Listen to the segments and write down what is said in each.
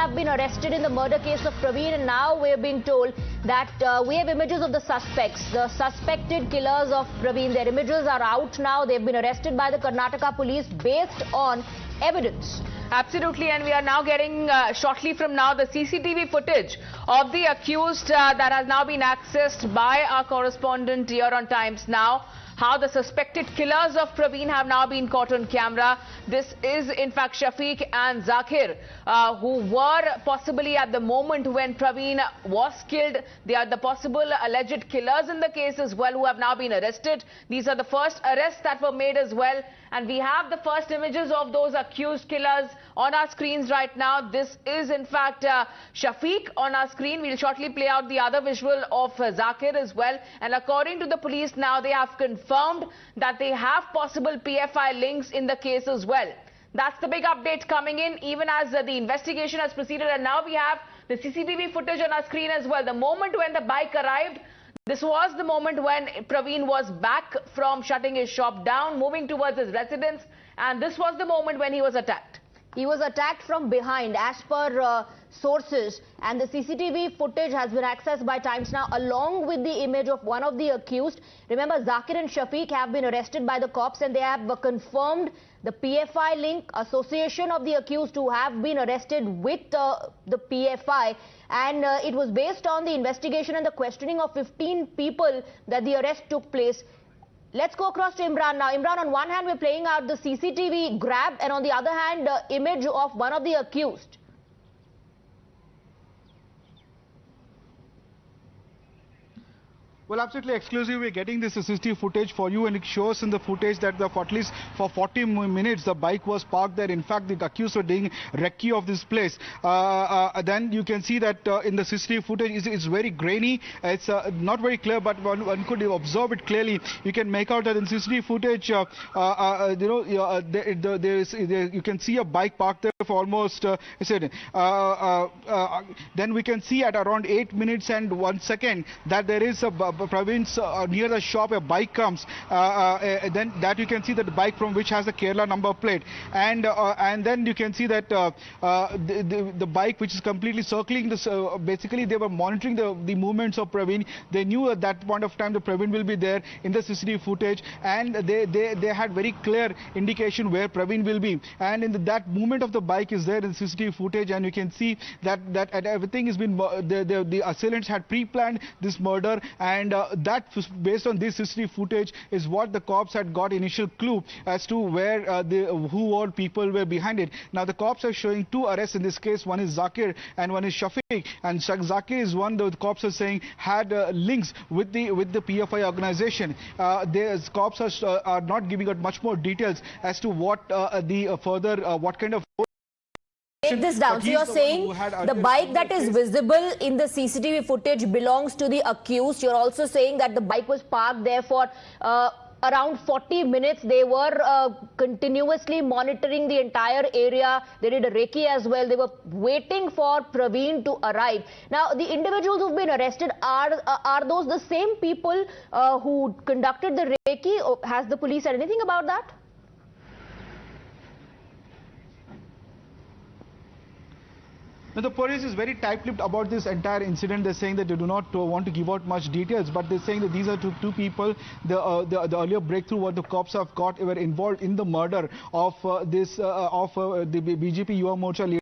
have been arrested in the murder case of Praveen, and now we're being told that we have images of the suspects, the suspected killers of Praveen. Their images are out now. They've been arrested by the Karnataka police based on evidence. Absolutely, and we are now getting shortly from now the CCTV footage of the accused that has now been accessed by our correspondent here on Times Now. How the suspected killers of Praveen have now been caught on camera. This is in fact Shafiq and Zakir, who were possibly at the moment when Praveen was killed. They are the possible alleged killers in the case as well, who have now been arrested. These are the first arrests that were made as well. And we have the first images of those accused killers on our screens right now. This is in fact Shafiq on our screen. We'll shortly play out the other visual of Zakir as well. And according to the police now, they have confirmed that they have possible PFI links in the case as well. That's the big update coming in, even as the investigation has proceeded. And now we have the CCTV footage on our screen as well. The moment when the bike arrived, this was the moment when Praveen was back from shutting his shop down, moving towards his residence, and this was the moment when he was attacked. He was attacked from behind as per sources, and the CCTV footage has been accessed by Times Now along with the image of one of the accused. Remember, Zakir and Shafiq have been arrested by the cops, and they have confirmed the PFI link, association of the accused who have been arrested with the PFI. And it was based on the investigation and the questioning of 15 people that the arrest took place. Let's go across to Imran now. Imran, on one hand, we're playing out the CCTV grab, and on the other hand, the image of one of the accused. Well, absolutely exclusive. We're getting this CCTV footage for you, and it shows in the footage that at least for 40 minutes the bike was parked there. In fact, the accused were doing recce of this place. Then you can see that in the CCTV footage, it's very grainy. It's not very clear, but one could observe it clearly. You can make out that in CCTV footage, you can see a bike parked there for almost a second. Then we can see at around 8 minutes and 1 second that there is a Praveen's near the shop a bike comes, then that you can see that the bike from which has the Kerala number plate, and then you can see that the bike which is completely circling this. Basically they were monitoring the movements of Praveen. They knew at that point of time the Praveen will be there in the CCTV footage, and they had very clear indication where Praveen will be, and in that movement of the bike is there in the CCTV footage, and you can see that everything has been the assailants had pre-planned this murder, and that based on this CCTV footage is what the cops had got initial clue as to where who all people were behind it. Now the cops are showing two arrests in this case. One is Zakir and one is Shafiq, and Zakir is one the cops are saying had links with the PFI organization. The cops are not giving out much more details as to what the further what kind of. Take this down. So you're saying the bike that is visible in the CCTV footage belongs to the accused. You're also saying that the bike was parked there for around 40 minutes. They were continuously monitoring the entire area. They did a recce as well. They were waiting for Praveen to arrive. Now, the individuals who've been arrested, are those the same people who conducted the recce? Or has the police said anything about that? Now, the police is very tight-lipped about this entire incident. They're saying that they do not want to give out much details, but they're saying that these are two people. The earlier breakthrough what the cops have got were involved in the murder of the BJP Yuva Morcha leader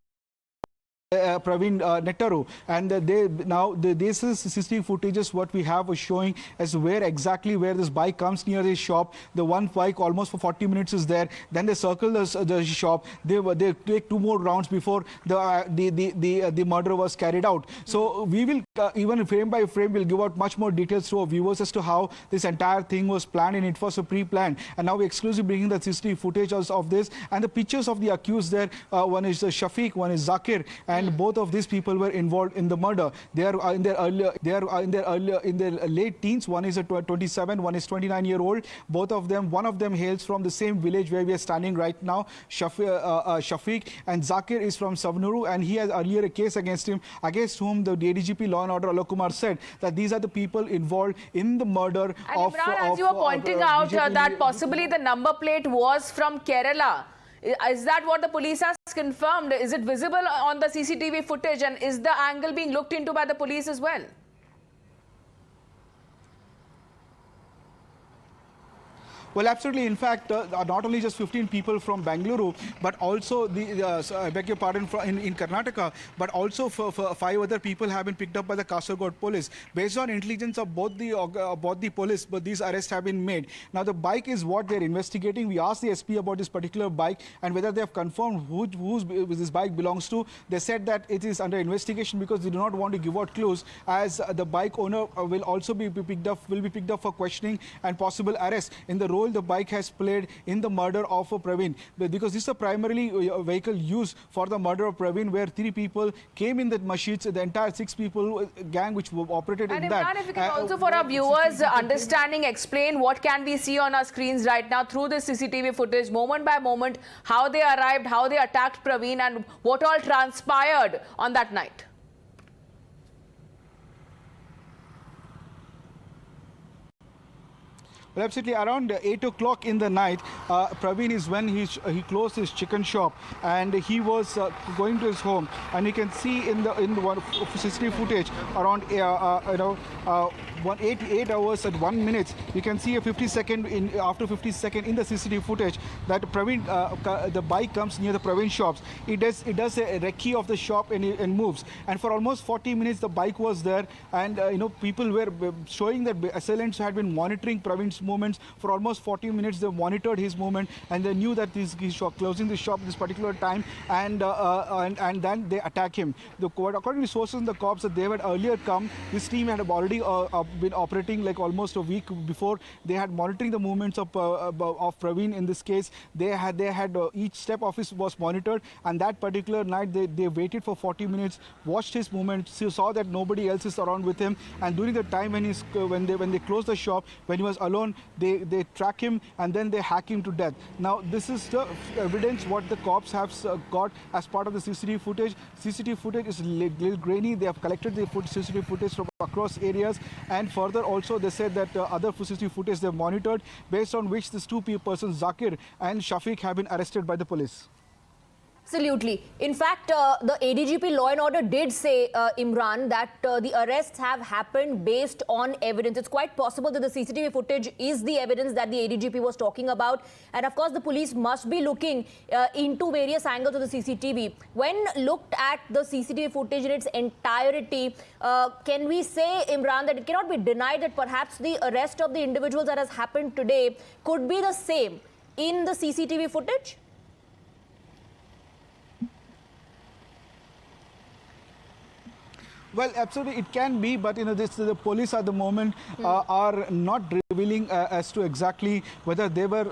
Praveen Nettaru, and this is CCTV footage is what we have showing as where exactly where this bike comes near his shop. The one bike almost for 40 minutes is there. Then they circle the shop. They take two more rounds before the murder was carried out. So we will even frame by frame will give out much more details to our viewers as to how this entire thing was planned, and it was a pre-planned. And now we exclusively bringing the CCTV footage of this and the pictures of the accused there. One is Shafiq, one is Zakir, and both of these people were involved in the murder. They are in their late teens. One is a 27, one is 29-year-old. Both of them, one of them hails from the same village where we are standing right now. Shafiq, and Zakir is from Savnuru, and he has earlier a case against him, against whom the ADGP Law and Order Alok Kumar said that these are the people involved in the murder of. Imran, as you were pointing out, that possibly the number plate was from Kerala. Is that what the police has confirmed? Is it visible on the CCTV footage, and is the angle being looked into by the police as well? Well, absolutely. In fact, not only just 15 people from Bengaluru, but also I beg your pardon, in Karnataka, but also for 5 other people have been picked up by the Kasaragod police. Based on intelligence of both the police, but these arrests have been made. Now, the bike is what they're investigating. We asked the SP about this particular bike and whether they have confirmed whose this bike belongs to. They said that it is under investigation because they do not want to give out clues, as the bike owner will also be picked up for questioning and possible arrest in the role the bike has played in the murder of Praveen, because this is a primarily vehicle used for the murder of Praveen, where 3 people came in the masjids, the entire 6 people gang which operated in that. And if you can also, for our viewers understanding, explain what can we see on our screens right now through the CCTV footage, moment by moment, how they arrived, how they attacked Praveen, and what all transpired on that night. Well, absolutely. Around 8 o'clock in the night, Praveen is when he closed his chicken shop, and he was going to his home. And you can see in the one CCTV footage around 8 hours and 1 minute. You can see a 50-second after 50 seconds in the CCTV footage that Praveen, the bike comes near the Praveen shops. It does a recce of the shop and moves. And for almost 40 minutes, the bike was there, and people were showing that assailants had been monitoring Praveen's movements for almost 40 minutes. They monitored his movement, and they knew that he's closing the shop at this particular time, and then they attack him. According to sources in the cops that they had earlier come, this team had already been operating like almost a week before. They had monitoring the movements of Praveen. In this case, they had each step of his was monitored, and that particular night they waited for 40 minutes, watched his movements, saw that nobody else is around with him, and during the time when they closed the shop, when he was alone, they track him and then they hack him to death. Now, this is the evidence what the cops have got as part of the CCTV footage. CCTV footage is a little grainy. They have collected the CCTV footage from across areas, and further also they said that other CCTV footage they monitored, based on which these 2 persons, Zakir and Shafiq, have been arrested by the police. Absolutely. In fact, the ADGP Law and Order did say, Imran, that the arrests have happened based on evidence. It's quite possible that the CCTV footage is the evidence that the ADGP was talking about. And of course, the police must be looking into various angles of the CCTV. When looked at the CCTV footage in its entirety, can we say, Imran, that it cannot be denied that perhaps the arrest of the individuals that has happened today could be the same in the CCTV footage? Well, absolutely, it can be, but the police at the moment are not revealing as to exactly whether they were,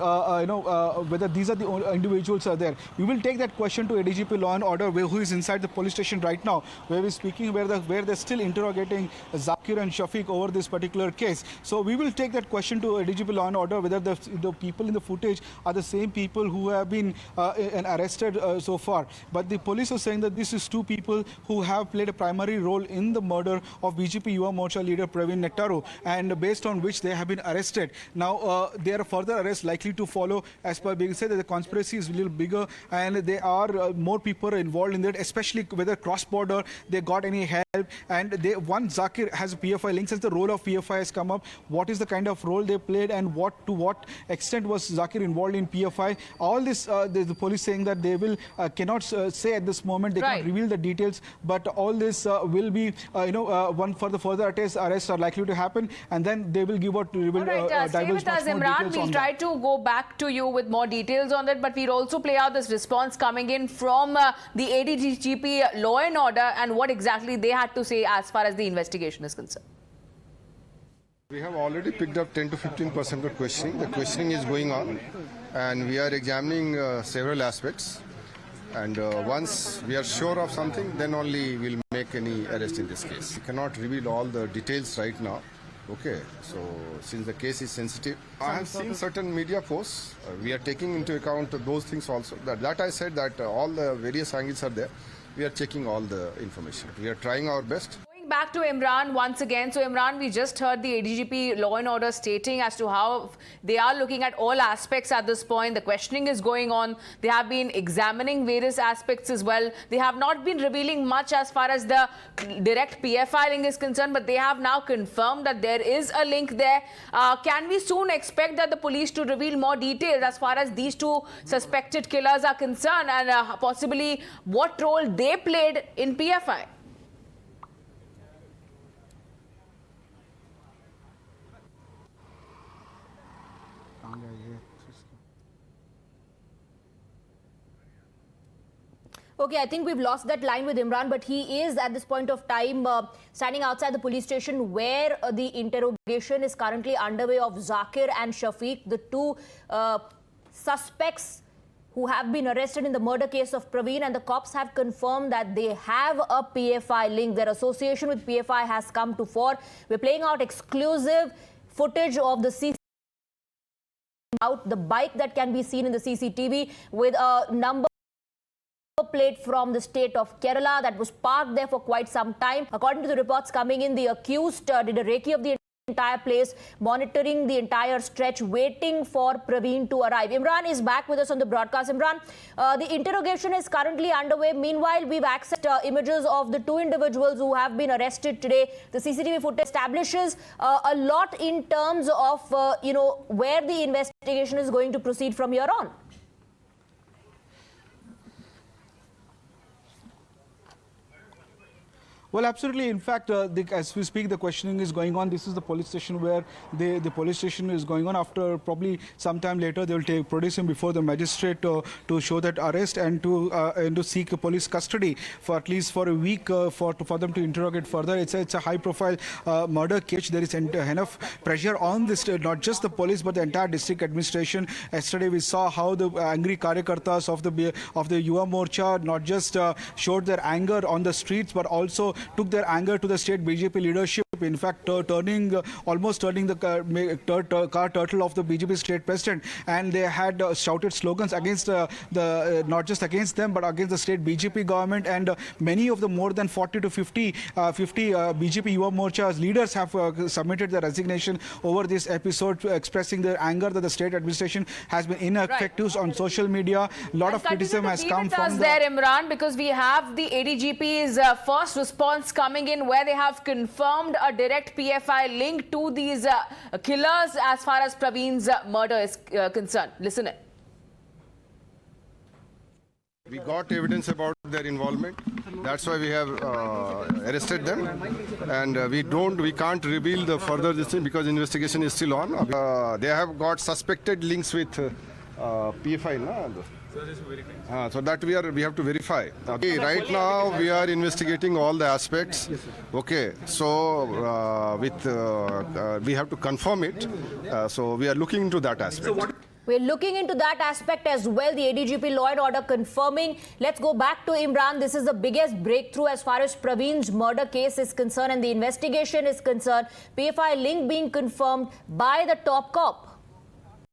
whether these are the individuals are there. We will take that question to ADGP Law and Order, who is inside the police station right now, where we're speaking, where they're still interrogating Zakir and Shafiq over this particular case. So we will take that question to ADGP Law and Order, whether the people in the footage are the same people who have been arrested so far. But the police are saying that this is 2 people who have played a primary role in the murder of BJP Yuva Morcha leader Praveen Nettaru, and based on which they have been arrested. Now, there are further arrests likely to follow, as per being said that the conspiracy is a little bigger, and there are more people involved in that, especially whether cross-border they got any help. And one Zakir has a PFI link. Since the role of PFI has come up, what is the kind of role they played, and to what extent was Zakir involved in PFI? All this, the police saying that they will cannot say at this moment. They cannot reveal the details, but all this will be, one for the further arrests are likely to happen, and then they will give out. Stay with us, Imran. We'll try to go back to you with more details on that, but we'll also play out this response coming in from the ADGP Law and Order and what exactly they had to say as far as the investigation is concerned. We have already picked up 10 to 15% of questioning. The questioning is going on, and we are examining several aspects. And once we are sure of something, then only we'll make any arrest in this case. We cannot reveal all the details right now. Okay, so since the case is sensitive, I have seen certain media posts. We are taking into account those things also. That I said that all the various angles are there. We are checking all the information. We are trying our best. Back to Imran once again. So Imran, we just heard the ADGP Law and Order stating as to how they are looking at all aspects at this point. The questioning is going on. They have been examining various aspects as well. They have not been revealing much as far as the direct PFI link is concerned, but they have now confirmed that there is a link there. Can we soon expect that the police to reveal more details as far as these two suspected killers are concerned, and possibly what role they played in PFI? Okay, I think we've lost that line with Imran, but he is at this point of time standing outside the police station where the interrogation is currently underway of Zakir and Shafiq, the two suspects who have been arrested in the murder case of Praveen, and the cops have confirmed that they have a PFI link. Their association with PFI has come to fore. We're playing out exclusive footage of the CCTV, the bike that can be seen in the CCTV with a number plate from the state of Kerala that was parked there for quite some time. According to the reports coming in, the accused did a recce of the entire place, monitoring the entire stretch, waiting for Praveen to arrive. Imran is back with us on the broadcast. Imran, the interrogation is currently underway. Meanwhile, we've accessed images of the two individuals who have been arrested today. The CCTV footage establishes a lot in terms of, where the investigation is going to proceed from here on. Well, absolutely. In fact, as we speak, the questioning is going on. This is the police station where the police station is going on. After probably some time later, they will produce him before the magistrate to show that arrest and to seek police custody for at least for a week for them to interrogate further. It's a high-profile murder case. There is enough pressure on this, not just the police but the entire district administration. Yesterday, we saw how the angry karyakartas of the Yuva Morcha not just showed their anger on the streets but also took their anger to the state BJP leadership. In fact, almost turning the car turtle of the BJP state president, and they had shouted slogans against not just against them but against the state BJP government. And many of the more than 40 to 50 BJP Yuva Morcha's leaders have submitted their resignation over this episode, expressing their anger that the state administration has been ineffective on social media. A lot of criticism has come from there, Imran, because we have the ADGP's first response coming in where they have confirmed a direct PFI link to these killers as far as Praveen's murder is concerned. Listen in. We got evidence about their involvement. That's why we have arrested them, and we can't reveal the further this thing because investigation is still on. They have got suspected links with PFI, no? So that we have to verify. Okay, right now we are investigating all the aspects. Okay, so we have to confirm it. So we are looking into that aspect. We're looking into that aspect as well. The ADGP Law and Order confirming. Let's go back to Imran. This is the biggest breakthrough as far as Praveen's murder case is concerned and the investigation is concerned. PFI link being confirmed by the top cop.